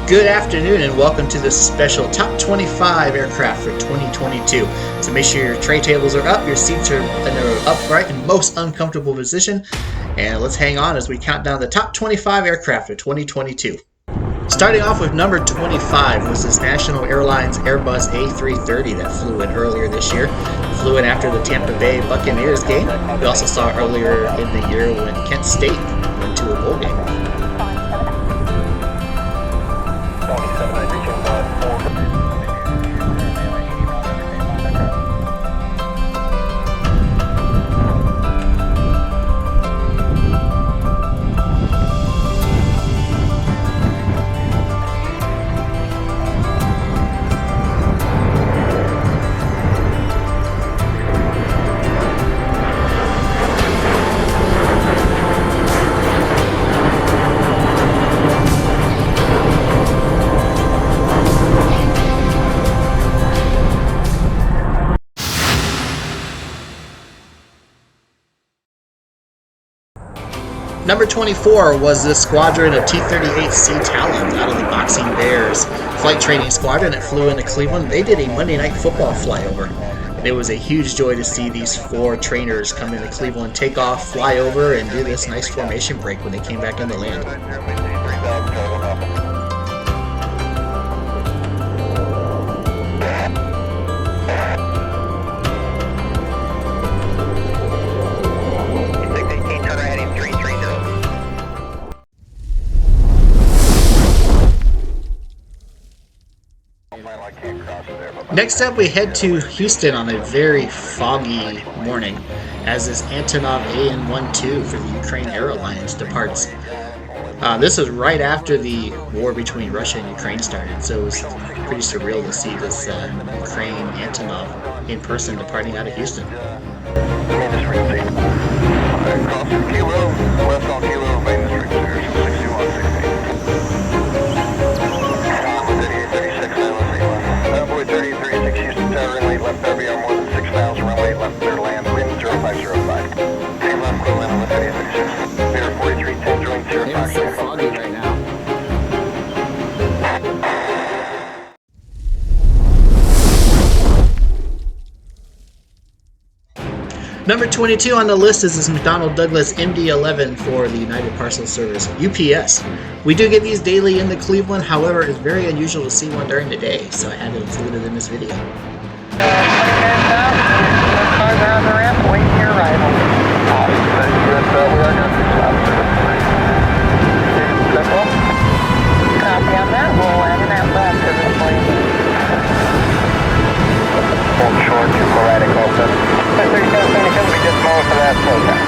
Good afternoon and welcome to this special Top 25 aircraft for 2022. So make sure your tray tables are up, your seats are in an upright and most uncomfortable position, and let's hang on as we count down the top 25 aircraft for 2022. Starting off with number 25 was this National Airlines Airbus A330 that flew in earlier this year. Flew in after the Tampa Bay Buccaneers game. We also saw earlier in the year when Kent State went to a bowl game. Number 24 was the squadron of T-38C Talons out of the Boxing Bears flight training squadron that flew into Cleveland. They did a Monday Night Football flyover. And it was a huge joy to see these four trainers come into Cleveland, take off, fly over, and do this nice formation break when they came back into land. Next up, we head to Houston on a very foggy morning as this Antonov AN-12 for the Ukraine Airlines departs. This was right after the war between Russia and Ukraine started, so it was pretty surreal to see this Ukraine Antonov in person departing out of Houston. Left RVR more than 6 miles, runway left clear land, wind 0505. Same left clear land on the 3836. Bear 4310, join 0 It's so foggy right now. Number 22 on the list is this McDonnell Douglas MD-11 for the United Parcel Service, UPS. We do get these daily into Cleveland, however, it's very unusual to see one during the day, so I had to include it in this video. Cars are on the ramp, waiting your arrival. Awesome. We are going to Simple. Copy on that. We'll land in that left to this point. Hold short, sporadic open. 37 seconds, we just move for that slow time.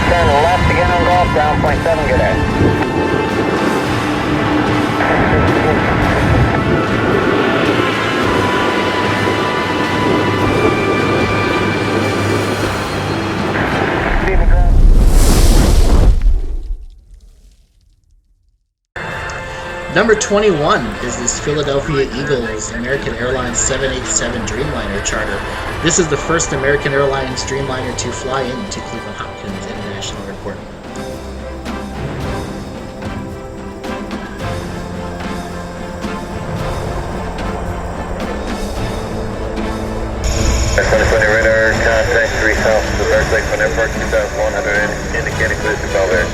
Turn left again on golf, down 0.7, good air. Number 21 is this Philadelphia Eagles American Airlines 787 Dreamliner charter. This is the first American Airlines Dreamliner to fly into Cleveland Hopkins International Airport. Radar, contact 3 south to the Burke Lakefront Airport, 2100, indicated clear to Bel Air.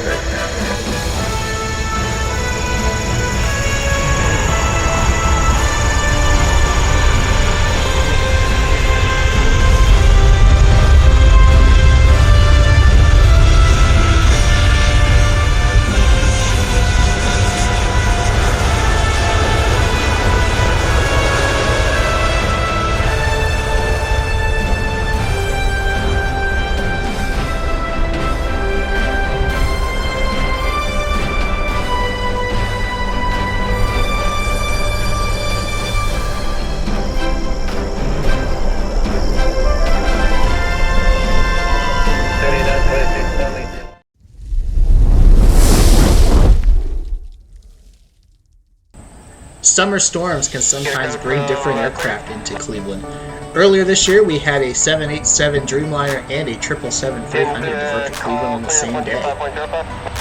Summer storms can sometimes bring different aircraft into Cleveland. Earlier this year, we had a 787 Dreamliner and a 777-300 divert to Cleveland on the same day.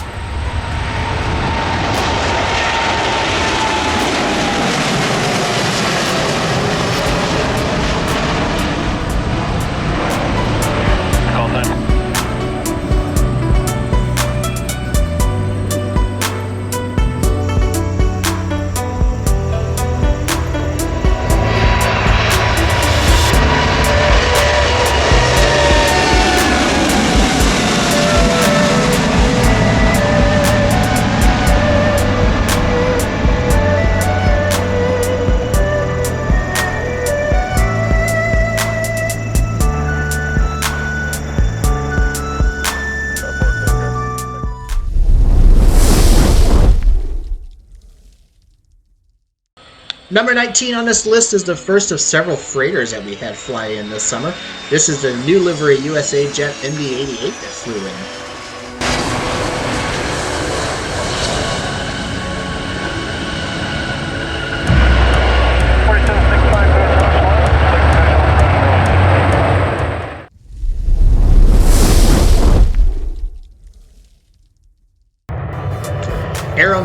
Number 19 on this list is the first of several freighters that we had fly in this summer. This is the new livery USA Jet MD-88 that flew in.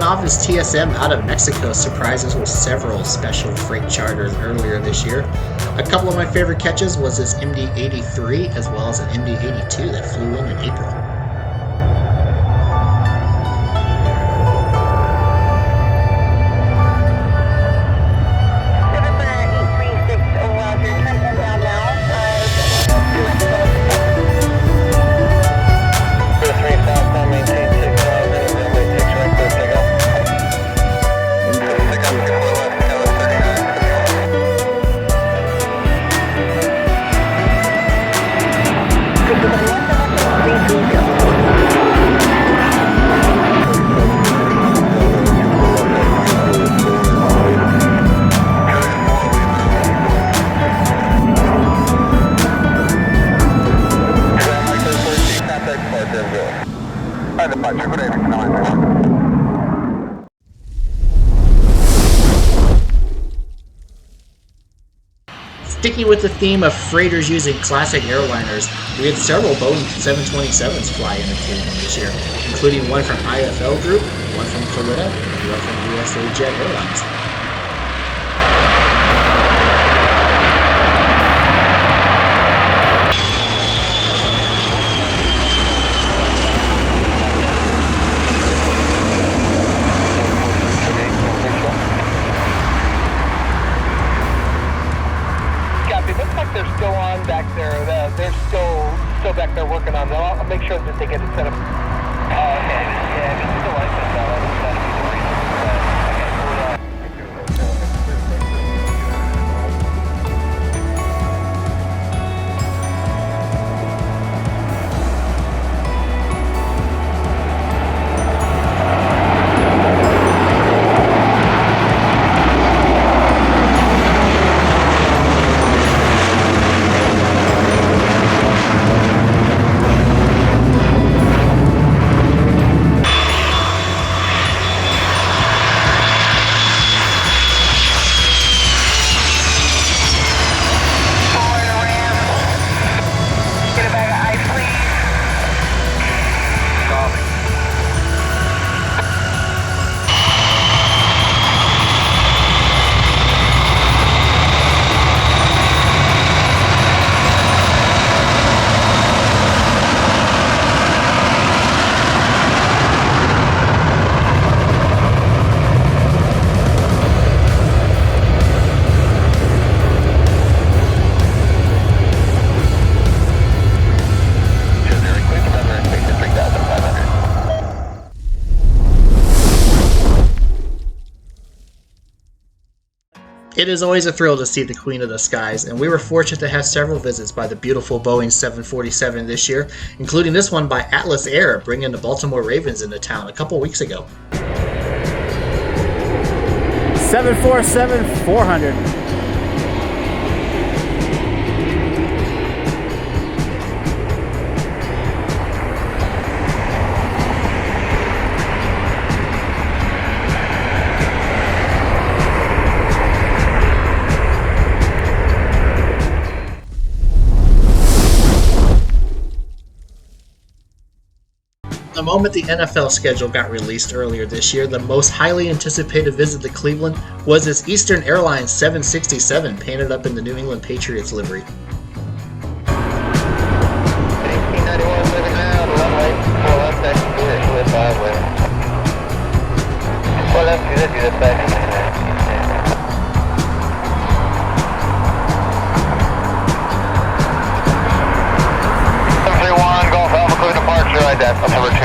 Antonov's TSM out of Mexico surprised us with several special freight charters earlier this year. A couple of my favorite catches was this MD-83 as well as an MD-82 that flew in April. Sticking with the theme of freighters using classic airliners, we had several Boeing 727s fly into Cleveland this year, including one from IFL Group, one from Florida, and one from USA Jet Airlines. It is always a thrill to see the Queen of the Skies, and we were fortunate to have several visits by the beautiful Boeing 747 this year, including this one by Atlas Air, bringing the Baltimore Ravens into town a couple weeks ago. 747-400. moment the NFL schedule got released earlier this year, the most highly anticipated visit to Cleveland was this Eastern Airlines 767 painted up in the New England Patriots livery. 1891 moving now, to runway 4 left, taxi clear, clear 5 left. 4 left, good, taxi. 731, Golf Alpha, clear departure, right there, October 207.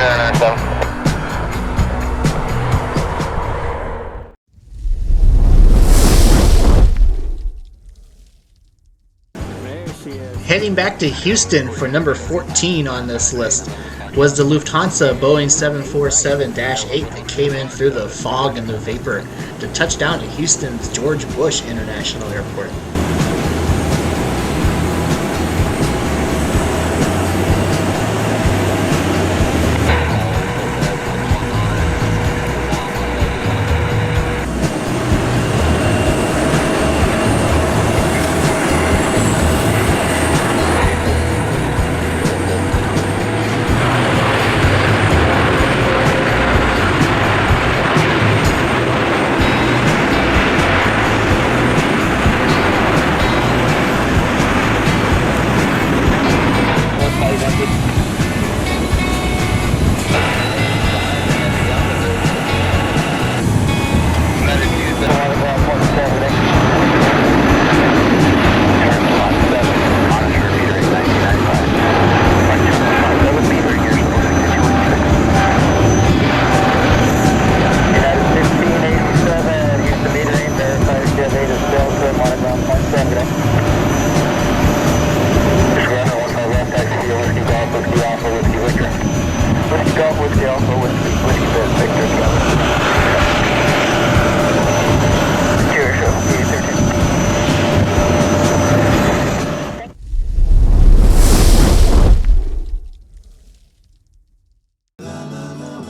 Heading back to Houston for number 14 on this list was the Lufthansa Boeing 747-8 that came in through the fog and the vapor to touch down at Houston's George Bush International Airport.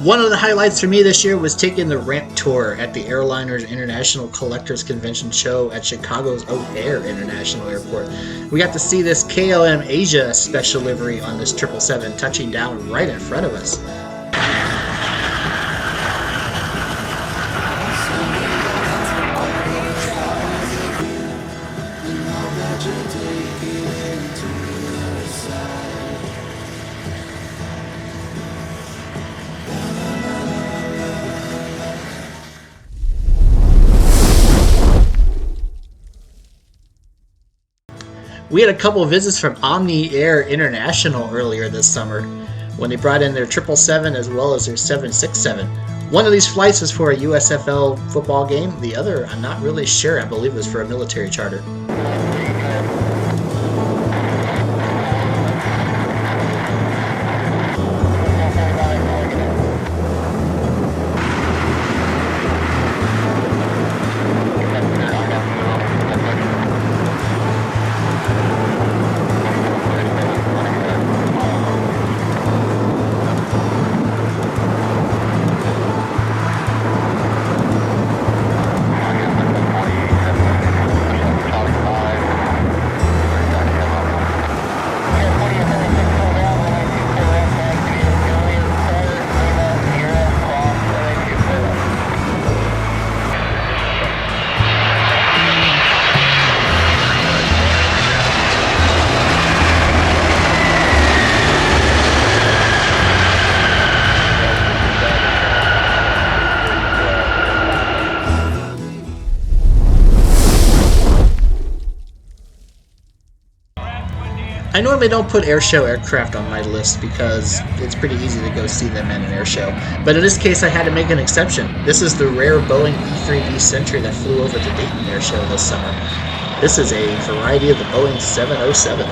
One of the highlights for me this year was taking the ramp tour at the Airliners International Collectors Convention show at Chicago's O'Hare International Airport. We got to see this KLM Asia special livery on this 777 touching down right in front of us. We had a couple of visits from Omni Air International earlier this summer when they brought in their 777 as well as their 767. One of these flights was for a USFL football game. The other, I'm not really sure. I believe it was for a military charter. I normally don't put airshow aircraft on my list because it's pretty easy to go see them in an airshow. But in this case, I had to make an exception. This is the rare Boeing E-3B Sentry that flew over the Dayton airshow this summer. This is a variety of the Boeing 707.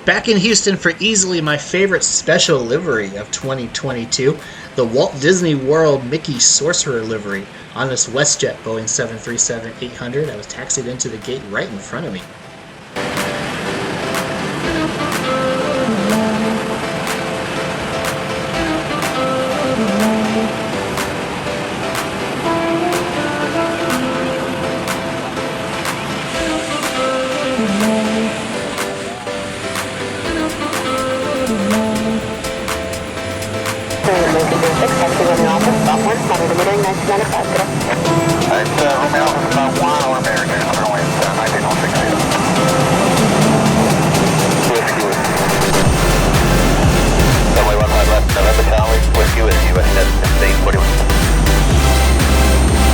Back in Houston for easily my favorite special livery of 2022, the Walt Disney World Mickey Sorcerer livery on this WestJet Boeing 737-800 that was taxied into the gate right in front of me.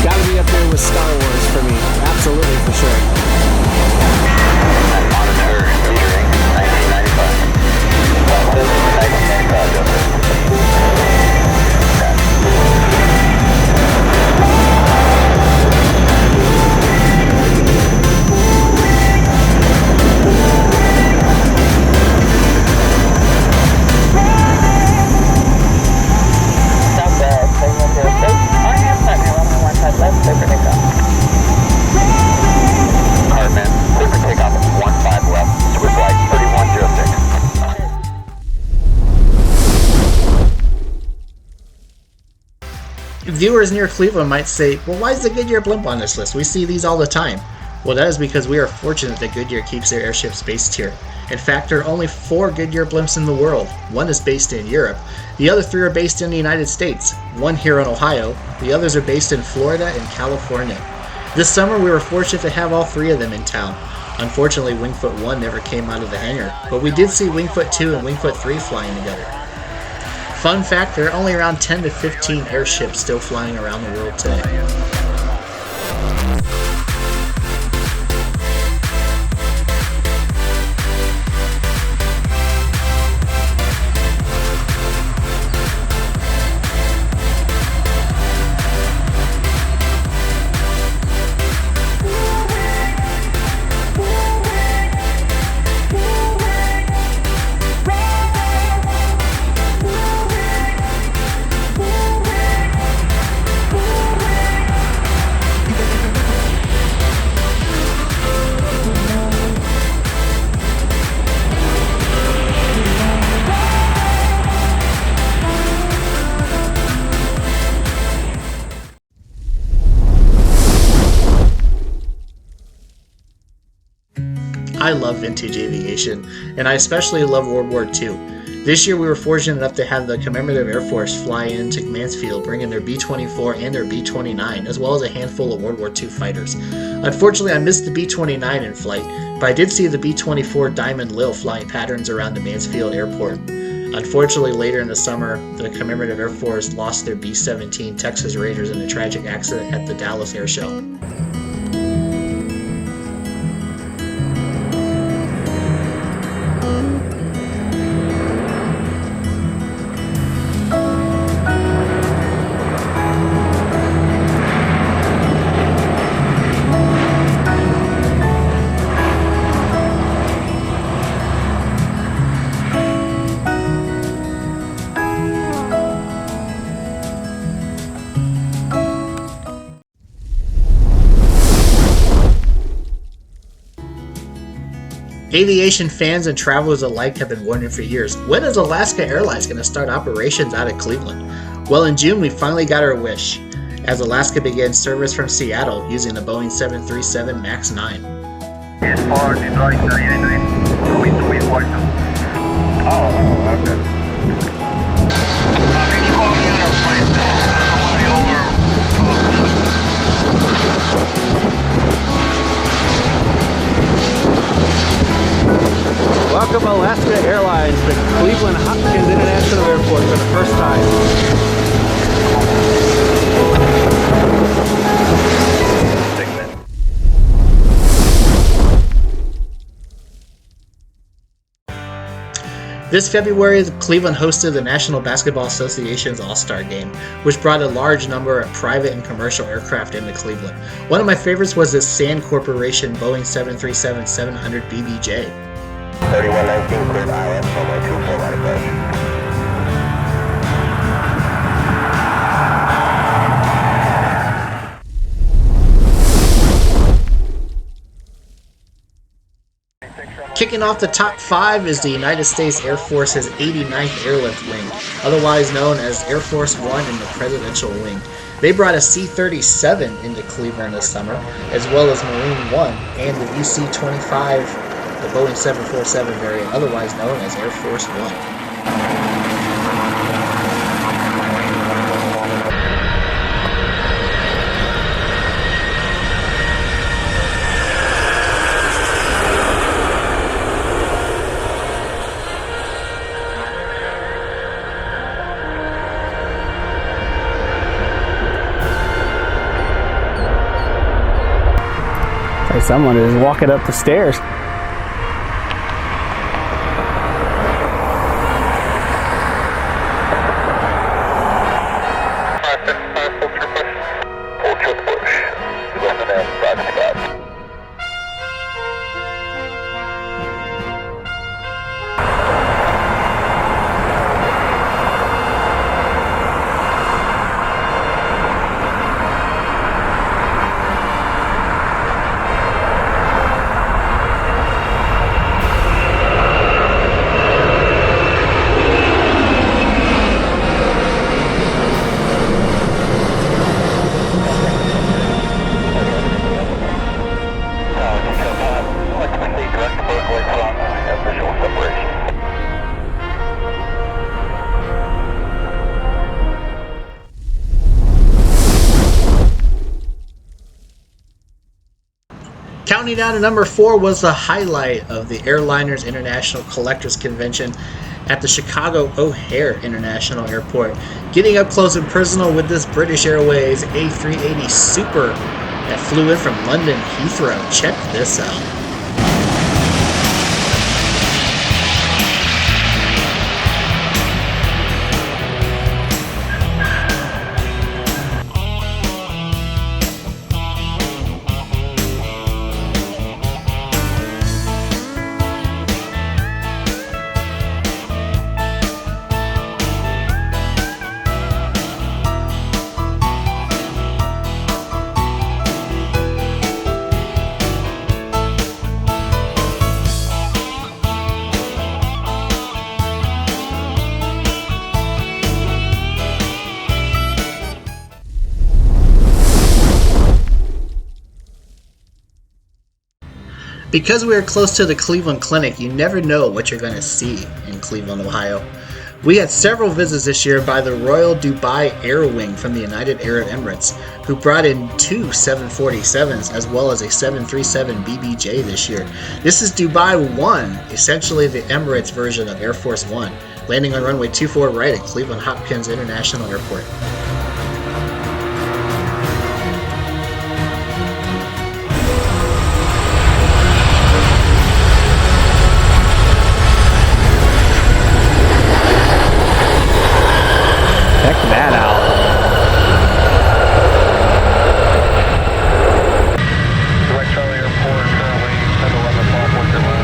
Gotta be up there with Star Wars for me, absolutely, for sure. Monitor entering 1995. Viewers near Cleveland might say, well, why is the Goodyear blimp on this list? We see these all the time. Well, that is because we are fortunate that Goodyear keeps their airships based here. In fact, there are only 4 Goodyear blimps in the world. One is based in Europe. The other 3 are based in the United States. One here in Ohio. The others are based in Florida and California. This summer, we were fortunate to have all 3 of them in town. Unfortunately, Wingfoot 1 never came out of the hangar, but we did see Wingfoot 2 and Wingfoot 3 flying together. Fun fact, there are only around 10 to 15 airships still flying around the world today. I love vintage aviation, and I especially love World War II. This year we were fortunate enough to have the Commemorative Air Force fly into Mansfield, bringing their B-24 and their B-29, as well as a handful of World War II fighters. Unfortunately, I missed the B-29 in flight, but I did see the B-24 Diamond Lil flying patterns around the Mansfield airport. Unfortunately, later in the summer, the Commemorative Air Force lost their B-17 Texas Raiders in a tragic accident at the Dallas Air Show. Aviation fans and travelers alike have been wondering for years, when is Alaska Airlines going to start operations out of Cleveland? Well, in June we finally got our wish, as Alaska began service from Seattle using the Boeing 737 MAX 9. Welcome Alaska Airlines to Cleveland Hopkins International Airport for the first time. This February, Cleveland hosted the National Basketball Association's All-Star Game, which brought a large number of private and commercial aircraft into Cleveland. One of my favorites was the Sand Corporation Boeing 737-700 BBJ. 3119 cleared IS, runway 24 right approach. Kicking off the top 5 is the United States Air Force's 89th Airlift Wing, otherwise known as Air Force One in the Presidential Wing. They brought a C-37 into Cleveland this summer, as well as Marine One and the UC-25, the Boeing 747 variant, otherwise known as Air Force One. Someone is walking up the stairs. Counting down to number 4 was the highlight of the Airliners International Collectors Convention at the Chicago O'Hare International Airport. Getting up close and personal with this British Airways A380 Super that flew in from London Heathrow. Check this out. Because we are close to the Cleveland Clinic, you never know what you're going to see in Cleveland, Ohio. We had several visits this year by the Royal Dubai Air Wing from the United Arab Emirates, who brought in 2 747s as well as a 737 BBJ this year. This is Dubai 1, essentially the Emirates version of Air Force One, landing on runway 24 right at Cleveland Hopkins International Airport. Check that out. Direct Charlie Airport, currently 10-11 ball, what's your line?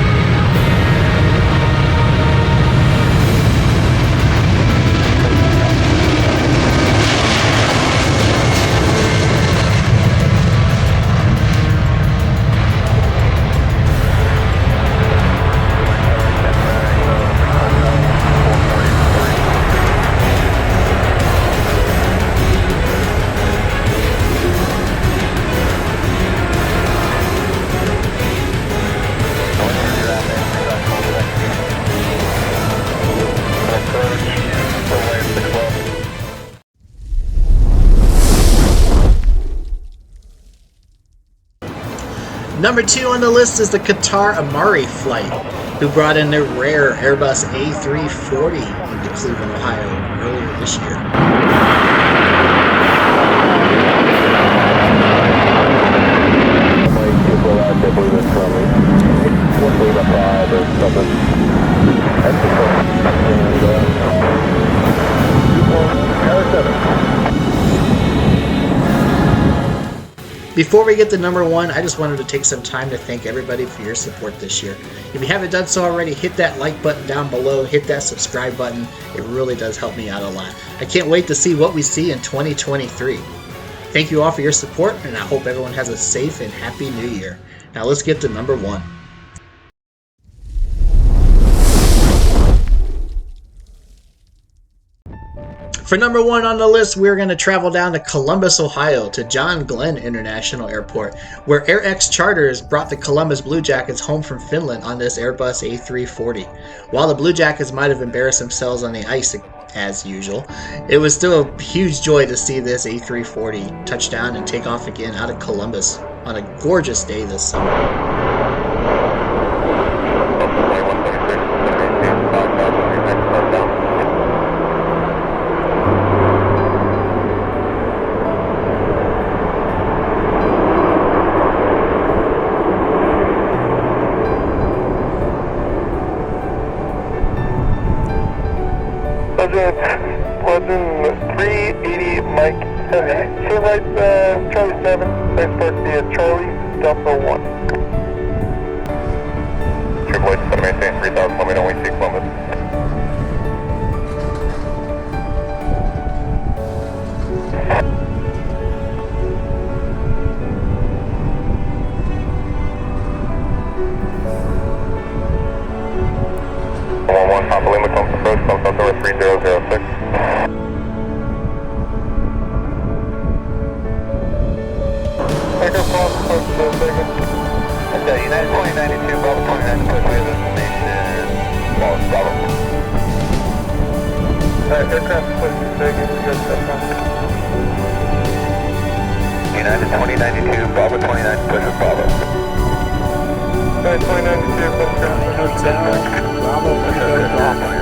Number 2 on the list is the Qatar Amari flight, who brought in their rare Airbus A340 into Cleveland, Ohio earlier this year. Before we get to number one, I just wanted to take some time to thank everybody for your support this year. If you haven't done so already, hit that like button down below, hit that subscribe button. It really does help me out a lot. I can't wait to see what we see in 2023. Thank you all for your support, and I hope everyone has a safe and happy new year. Now let's get to number one. For number one on the list, we're going to travel down to Columbus, Ohio, to John Glenn International Airport, where AirX Charters brought the Columbus Blue Jackets home from Finland on this Airbus A340. While the Blue Jackets might have embarrassed themselves on the ice as usual, it was still a huge joy to see this A340 touch down and take off again out of Columbus on a gorgeous day this summer. Legend 380 Mike Heavy. Short right, Charlie 7, base park via Charlie Delta 1. Triple H 7 maintain 3000, let me know when you see Columbus. Papa Lima comes approach, comes up over 3006. Echo call, approach to Reagan. United 2092, Bravo 29, approach with destination, Bravo. Aircraft approach to Reagan, we got that. United 2092, Bravo 29, approach with Bravo. United 2092, approach to Bravo.